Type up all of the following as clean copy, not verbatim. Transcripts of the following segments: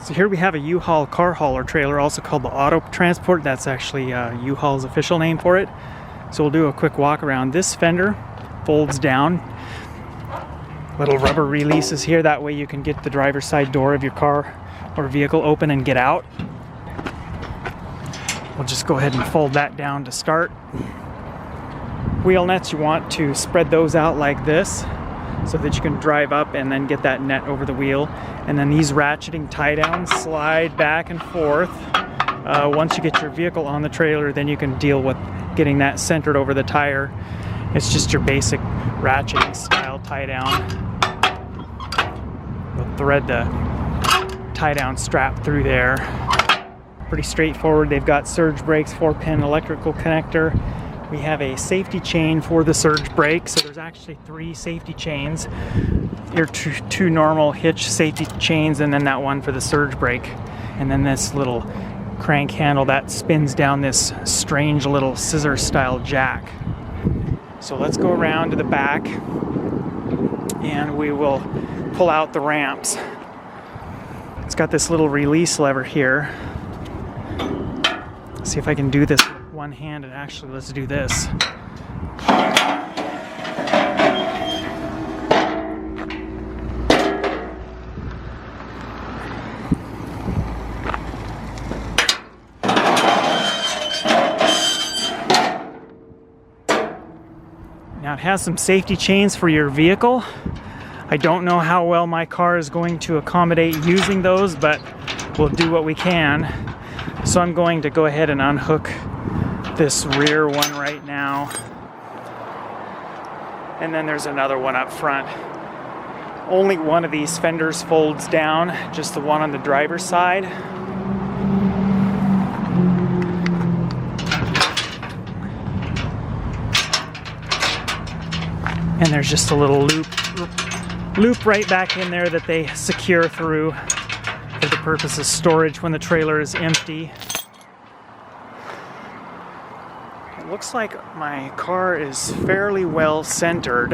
So here we have a Uhaul car hauler trailer, also called the Auto Transport. That's actually Uhaul's official name for it. So we'll do a quick walk around. This fender folds down. Little rubber releases here, that way you can get the driver's side door of your car or vehicle open and get out. We'll just go ahead and fold that down to start. Wheel nets, you want to spread those out like this so that you can drive up and then get that net over the wheel. And then these ratcheting tie downs slide back and forth. Once you get your vehicle on the trailer, then you can deal with getting that centered over the tire. It's just your basic ratcheting style tie down. We'll thread the tie down strap through there. Pretty straightforward. They've got surge brakes, 4-pin electrical connector. We have a safety chain for the surge brake, so there's actually 3 safety chains. Here are two normal hitch safety chains, and then that one for the surge brake. And then this little crank handle that spins down this strange little scissor style jack. So let's go around to the back and we will pull out the ramps. It's got this little release lever here. Let's see if I can do this with one hand, and actually let's do this. Now it has some safety chains for your vehicle. I don't know how well my car is going to accommodate using those, but we'll do what we can. So I'm going to go ahead and unhook this rear one right now. And then there's another one up front. Only one of these fenders folds down, just the one on the driver's side. And there's just a little loop right back in there that they secure through for the purpose of storage when the trailer is empty. It looks like my car is fairly well centered.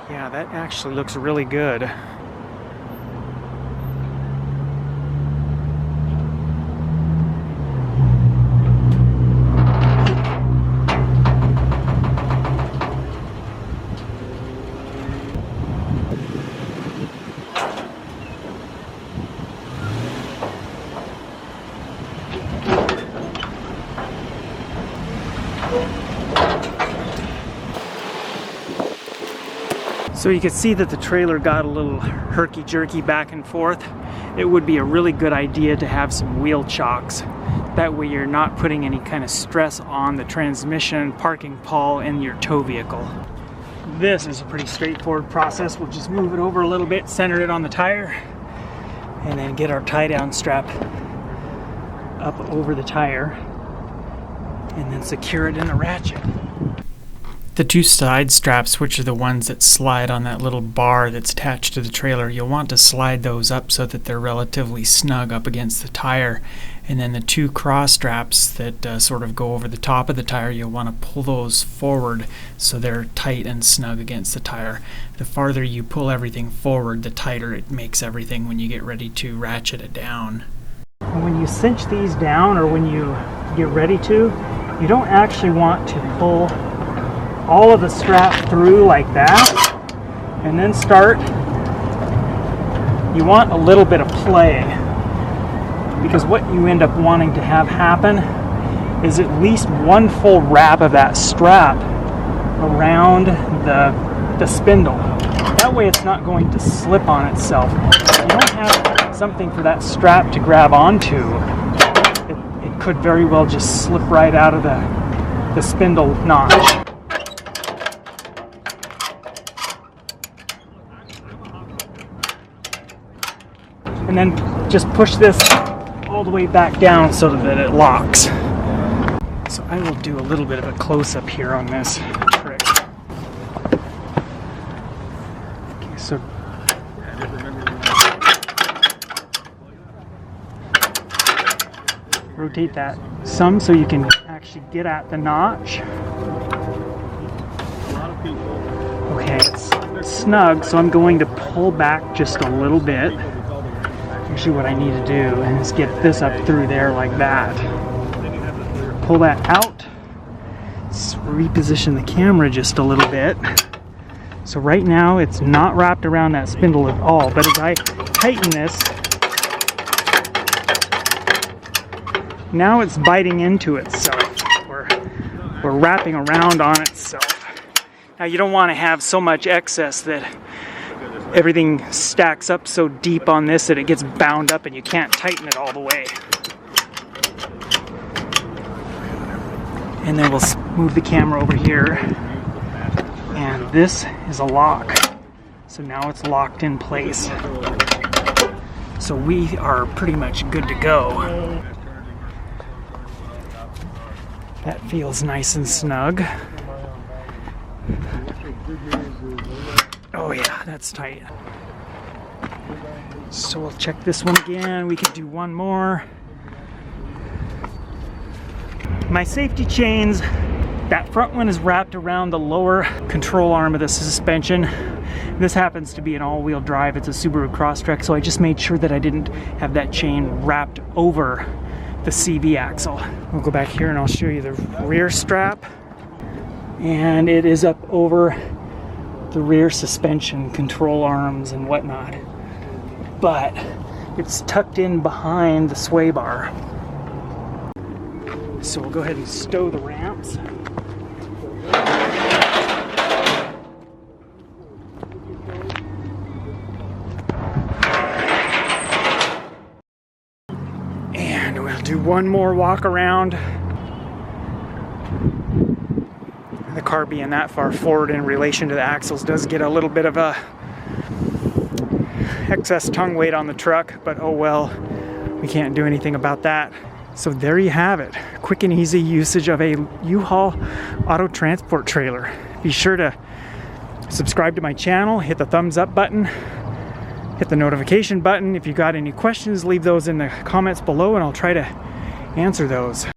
Yeah, that actually looks really good. So you can see that the trailer got a little herky-jerky back and forth. It would be a really good idea to have some wheel chocks. That way you're not putting any kind of stress on the transmission, parking pawl, and your tow vehicle. This is a pretty straightforward process. We'll just move it over a little bit, center it on the tire, and then get our tie-down strap up over the tire, and then secure it in a ratchet. The 2 side straps, which are the ones that slide on that little bar that's attached to the trailer, you'll want to slide those up so that they're relatively snug up against the tire. And then the 2 cross straps that sort of go over the top of the tire, you'll want to pull those forward so they're tight and snug against the tire. The farther you pull everything forward, the tighter it makes everything when you get ready to ratchet it down. When you cinch these down, or when you get ready to, you don't actually want to pull all of the strap through like that and then start. You want a little bit of play, because what you end up wanting to have happen is at least one full wrap of that strap around the spindle. That way it's not going to slip on itself. If you don't have something for that strap to grab onto, it could very well just slip right out of the spindle notch. And then just push this all the way back down so that it locks. So I will do a little bit of a close-up here on this trick. Okay, so rotate that some so you can actually get at the notch. Okay, it's snug, so I'm going to pull back just a little bit. Actually, what I need to do is get this up through there like that. Pull that out. Let's reposition the camera just a little bit. So right now it's not wrapped around that spindle at all, but as I tighten this, now it's biting into itself. We're wrapping around on itself. Now you don't want to have so much excess that everything stacks up so deep on this that it gets bound up and you can't tighten it all the way. And then we'll move the camera over here. And this is a lock. So now it's locked in place. So we are pretty much good to go. That feels nice and snug. Oh yeah, that's tight. So we'll check this one again. We could do one more. My safety chains, that front one is wrapped around the lower control arm of the suspension. This happens to be an all-wheel drive. It's a Subaru Crosstrek, so I just made sure that I didn't have that chain wrapped over the CV axle. We'll go back here and I'll show you the rear strap. And it is up over the rear suspension control arms and whatnot. But it's tucked in behind the sway bar. So we'll go ahead and stow the ramps. And we'll do one more walk around. The car being that far forward in relation to the axles does get a little bit of a excess tongue weight on the truck, but oh well, we can't do anything about that. So there you have it. Quick and easy usage of a Uhaul auto transport trailer. Be sure to subscribe to my channel, hit the thumbs up button, hit the notification button. If you got any questions, leave those in the comments below and I'll try to answer those.